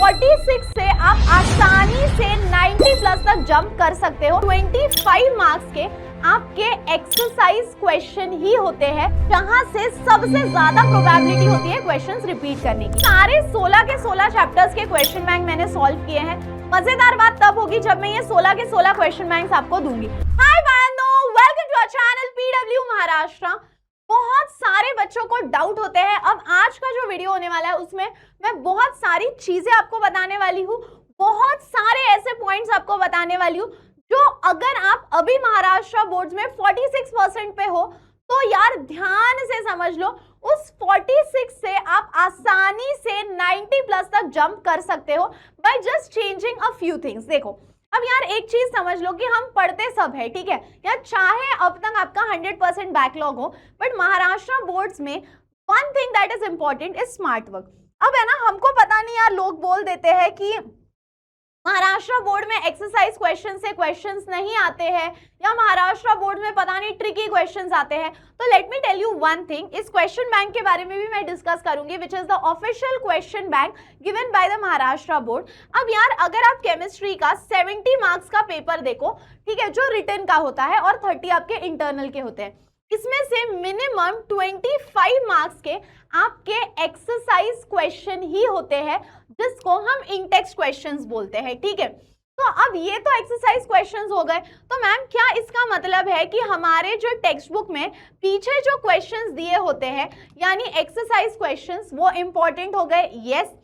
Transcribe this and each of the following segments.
46 से आप आसानी से 90 प्लस तक जंप कर सकते हो। 25 मार्क्स के आपके एक्सरसाइज क्वेश्चन ही होते हैं जहां से सबसे ज्यादा प्रोबेबिलिटी होती है क्वेश्चंस रिपीट करने की। सारे 16 के 16 चैप्टर्स के क्वेश्चन बैंक मैंने सॉल्व किए हैं। मजेदार बात तब होगी जब मैं ये 16 के 16 क्वेश्चन बैंक्स आपको दूंगी। हाय बहनों, welcome to our channel PW Maharashtra. बहुत सारे बच्चों को डाउट होते हैं। अब आज का जो वीडियो होने वाला है उसमें मैं बहुत सारी चीजें आपको बताने वाली हूँ, बहुत सारे ऐसे पॉइंट्स आपको बताने वाली हूँ जो अगर आप अभी महाराष्ट्र बोर्ड्स में 46% पे हो तो यार ध्यान से समझ लो, उस 46 से आप आसानी से 90 प्लस तक जंप कर सकते हो by just changing a few things. देखो अब यार एक चीज समझ लो कि हम पढ़ते सब है, ठीक है यार, चाहे अब तक आपका 100% बैकलॉग हो, बट महाराष्ट्र बोर्ड्स में one thing that is important is smart work. अब है ना, हमको पता नहीं यार, लोग बोल देते हैं कि महाराष्ट्र बोर्ड में एक्सरसाइज क्वेश्चन से क्वेश्चंस नहीं आते हैं या महाराष्ट्र बोर्ड में पता नहीं ट्रिकी क्वेश्चंस आते हैं। तो let me tell you one thing, इस क्वेश्चन बैंक के बारे में भी मैं डिस्कस करूंगी, which is the official question bank given by the Maharashtra board. अब यार अगर आप केमिस्ट्री का 70 मार्क्स का पेपर देखो, ठीक है, जो रिटन का होता है और 30 आपके इंटरनल के होते हैं, इसमें से मिनिमम 25 मार्क्स के आपके एक्सरसाइज क्वेश्चन ही होते हैं जिसको हम इंटेक्स्ट क्वेश्चंस बोलते हैं, ठीक है। तो अब ये तो एक्सरसाइज क्वेश्चंस हो गए। तो मैम क्या इसका मतलब है कि हमारे जो टेक्स्ट बुक में पीछे जो क्वेश्चंस दिए होते हैं यानी एक्सरसाइज क्वेश्चंस वो इंपॉर्टेंट हो गए? यस।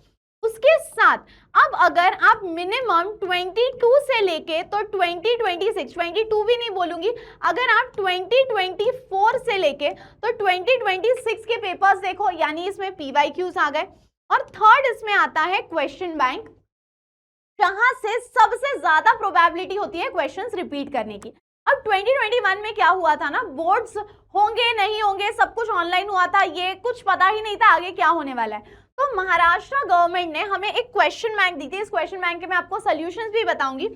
उसके साथ अब अगर आप मिनिमम 22 से लेके तो 2026, 22 भी नहीं बोलूंगी, अगर आप 2024 से लेके तो 2026 के पेपर्स देखो, यानी इसमें PYQs आ गए। और थर्ड इसमें आता है क्वेश्चन बैंक, जहां से सबसे ज्यादा प्रोबेबिलिटी होती है क्वेश्चंस रिपीट करने की। अब 2021 में क्या हुआ था ना, बोर्ड्स होंगे नहीं होंगे, सब कुछ ऑनलाइन हुआ था, ये कुछ पता ही नहीं था आगे क्या होने वाला है। तो महाराष्ट्र गवर्नमेंट ने हमें एक क्वेश्चन बैंक दी थी। इस क्वेश्चन बैंक के मैं आपको सॉल्यूशंस भी बताऊंगी।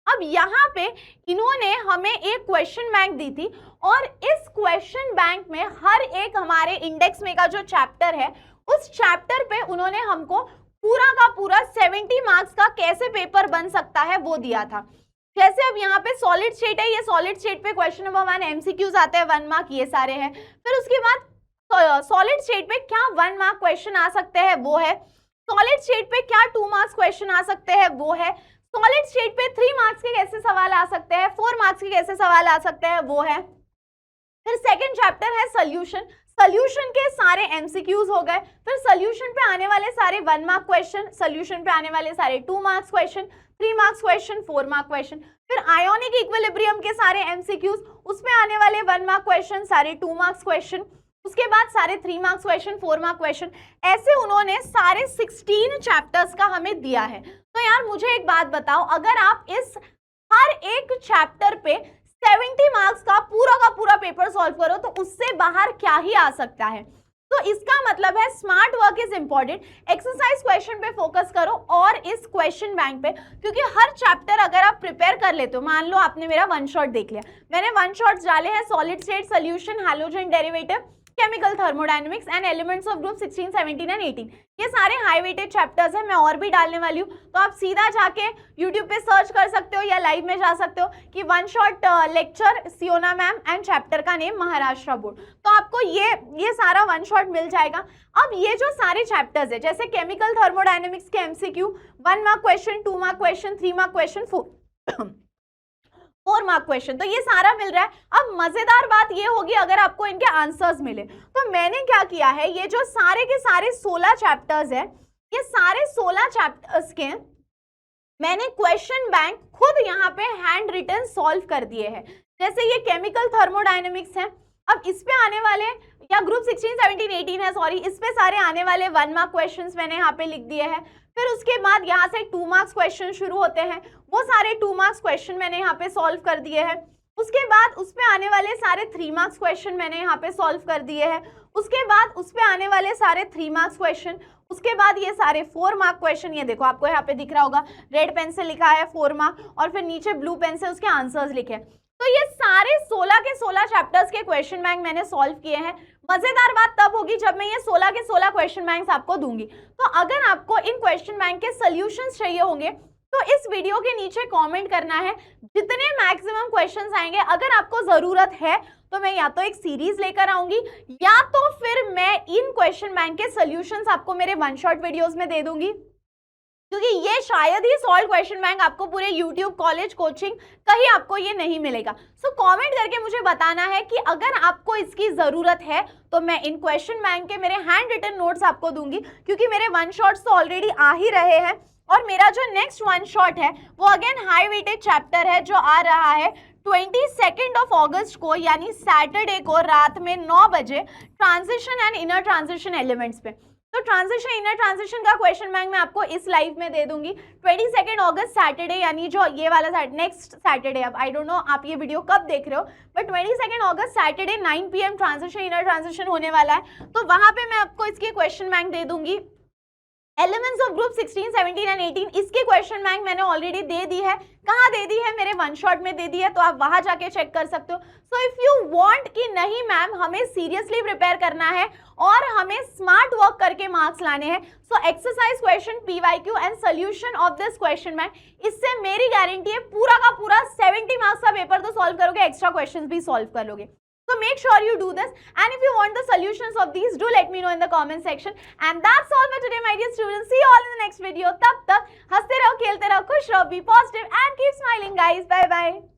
अब यहाँ पे इन्होंने हमें एक क्वेश्चन बैंक दी थी और इस क्वेश्चन बैंक में हर एक हमारे इंडेक्स में का जो चैप्टर है उस चैप्टर पे उन्होंने हमको पूरा का पूरा 70 मार्क्स का कैसे पेपर बन सकता है वो दिया था। जैसे अब यहाँ पे सॉलिड स्टेट है, ये सॉलिड स्टेट पे क्वेश्चन नंबर 1 MCQs आते हैं 1 मार्क, ये सारे हैं। फिर उसके बाद सॉलिड स्टेट पे क्या 1 मार्क क्वेश्चन आ सकते हैं वो है, सॉलिड स्टेट पे क्या 2 मार्क्स क्वेश्चन आ सकते हैं वो है, सॉलिड स्टेट पे 3 मार्क्स के कैसे सवाल आ सकते हैं, 4 मार्क्स के कैसे सवाल आ सकते हैं वो है। फिर सेकंड चैप्टर है सोल्यूशन, सोल्यूशन के सारे MCQs हो गए। फिर सोल्यूशन पे आने वाले सारे 1 मार्क क्वेश्चन, सोल्यूशन पे आने वाले सारे 2 marks question, 3 marks question, 4 mark question. फिर आयोनिक इक्विलिब्रियम के सारे MCQs, उसमें आने वाले 1 मार्क क्वेश्चन, सारे 2 मार्क्स क्वेश्चन, उसके बाद सारे 3 मार्क्स क्वेश्चन, 4 मार्क क्वेश्चन। ऐसे उन्होंने सारे 16 चैप्टर्स का हमें दिया है। तो यार मुझे एक बात बताओ, अगर आप इस हर एक चैप्टर पे 70 मार्क्स का पूरा पेपर सॉल्व करो तो उससे बाहर क्या ही आ सकता है। तो इसका मतलब है smart work is important. Exercise question पे फोकस करो और इस क्वेश्चन बैंक पे, क्योंकि हर चैप्टर अगर आप प्रिपेयर कर लेते हो, मान लो आपने मेरा 1 शॉट देख लिया, मैंने 1 शॉट्स डाले हैं solid state, solution, halogen derivative, chemical thermodynamics and elements of group 16, 17 and 18। ये सारे हाई वेटेड चैप्टर्स हैं, मैं और भी डालने वाली हूँ। तो आप सीधा जाके यूट्यूब पे सर्च कर सकते हो या लाइव में जा सकते हो कि 1 शॉट लेक्चर सियोना मैम एंड चैप्टर का नेम महाराष्ट्र बोर्ड, तो आपको ये सारा 1 शॉट मिल जाएगा। अब ये जो सारे चैप्टर्स है, जैसे केमिकल थर्मोडायनेमिक्स के MCQ 1 mark question, 2 mark question, 3 mark question, 4 mark question, तो ये सारा मिल रहा है। अब मजेदार बात ये होगी अगर आपको इनके आंसर्स मिले। तो मैंने क्या किया है, ये जो सारे के सारे 16 चैप्टर्स है, ये सारे 16 चैप्टर्स के मैंने क्वेश्चन बैंक खुद यहाँ पे हैंड रिटन सॉल्व कर दिए हैं। जैसे ये केमिकल थर्मोडायनेमिक्स है, अब इस पे आने वाले या ग्रुप 16, 17, 18 है, सॉरी, इस पे सारे आने वाले 1 मार्क क्वेश्चंस मैंने यहाँ पे लिख दिए हैं। फिर उसके बाद यहाँ से 2 मार्क्स क्वेश्चन शुरू होते हैं, वो सारे 2 मार्क्स क्वेश्चन मैंने यहाँ पे सॉल्व कर दिए हैं। उसके बाद उस पे आने वाले सारे 3 मार्क्स क्वेश्चन मैंने यहाँ पे सॉल्व कर दिए हैं। उसके बाद उस पे आने वाले सारे 3 मार्क्स क्वेश्चन, उसके बाद ये सारे 4 मार्क क्वेश्चन, ये देखो आपको यहाँ पे दिख रहा होगा रेड पेन से लिखा है 4 मार्क, और फिर नीचे ब्लू पेन से उसके आंसर्स लिखे। तो ये सारे 16 के 16 चैप्टर्स के क्वेश्चन बैंक मैंने सॉल्व किए हैं। मजेदार बात तब होगी जब मैं ये 16 के 16 क्वेश्चन बैंक्स आपको दूंगी। तो अगर आपको इन क्वेश्चन बैंक के सॉल्यूशंस चाहिए होंगे तो इस वीडियो के नीचे कमेंट करना है। जितने मैक्सिमम क्वेश्चंस आएंगे, अगर आपको जरूरत है तो मैं या तो एक सीरीज लेकर आऊंगी या तो फिर मैं इन क्वेश्चन बैंक के सॉल्यूशंस आपको मेरे वन शॉट वीडियोस में दे दूंगी, क्योंकि ये शायद ही सॉल्व क्वेश्चन बैंक आपको पूरे यूट्यूब, कॉलेज, कोचिंग कहीं आपको ये नहीं मिलेगा। सो कमेंट करके मुझे बताना है कि अगर आपको इसकी जरूरत है तो मैं इन क्वेश्चन बैंक के मेरे हैंड रिटन नोट्स आपको दूंगी, क्योंकि मेरे वन शॉट्स तो ऑलरेडी आ ही रहे हैं। और मेरा जो नेक्स्ट वन शॉट है वो अगेन हाई वेटेज चैप्टर है, जो आ रहा है 22 अगस्त को, यानी सैटरडे को रात में 9 बजे, transition and inner transition elements पे। तो ट्रांजिशन, इनर ट्रांजिशन का क्वेश्चन बैंक मैं आपको इस लाइव में दे दूंगी 22 अगस्त सैटरडे, यानी जो ये वाला नेक्स्ट सैटरडे। अब आई डोंट नो आप ये वीडियो कब देख रहे हो, but 22 August Saturday 9 PM transition, inner transition होने वाला है। तो वहां पे मैं आपको इसकी क्वेश्चन बैंक दे दूंगी। एलिमेंट्स ऑफ ग्रुप 16, 17 एंड 18, इसकी क्वेश्चन बैंक मैंने ऑलरेडी दे दी है। कहाँ दे दी है? मेरे वन शॉट में दे दी है, तो आप वहां जाके चेक कर सकते हो। सो इफ यू वांट कि नहीं मैम हमें सीरियसली प्रिपेयर करना है और हमें स्मार्ट वर्क करके मार्क्स लाने हैं, so exercise question, PYQ and solution of this question bank, इससे मेरी गारंटी है पूरा का पूरा 70 मार्क्स का पेपर तो सॉल्व करोगे, एक्स्ट्रा क्वेश्चन भी सॉल्व कर लोगे। So make sure you do this, and if you want the solutions of these, do let me know in the comment section. And that's all for today, my dear students. See you all in the next video. तब तक हंसते रहो, खेलते रहो, खुश रहो, be positive and keep smiling, guys. Bye bye.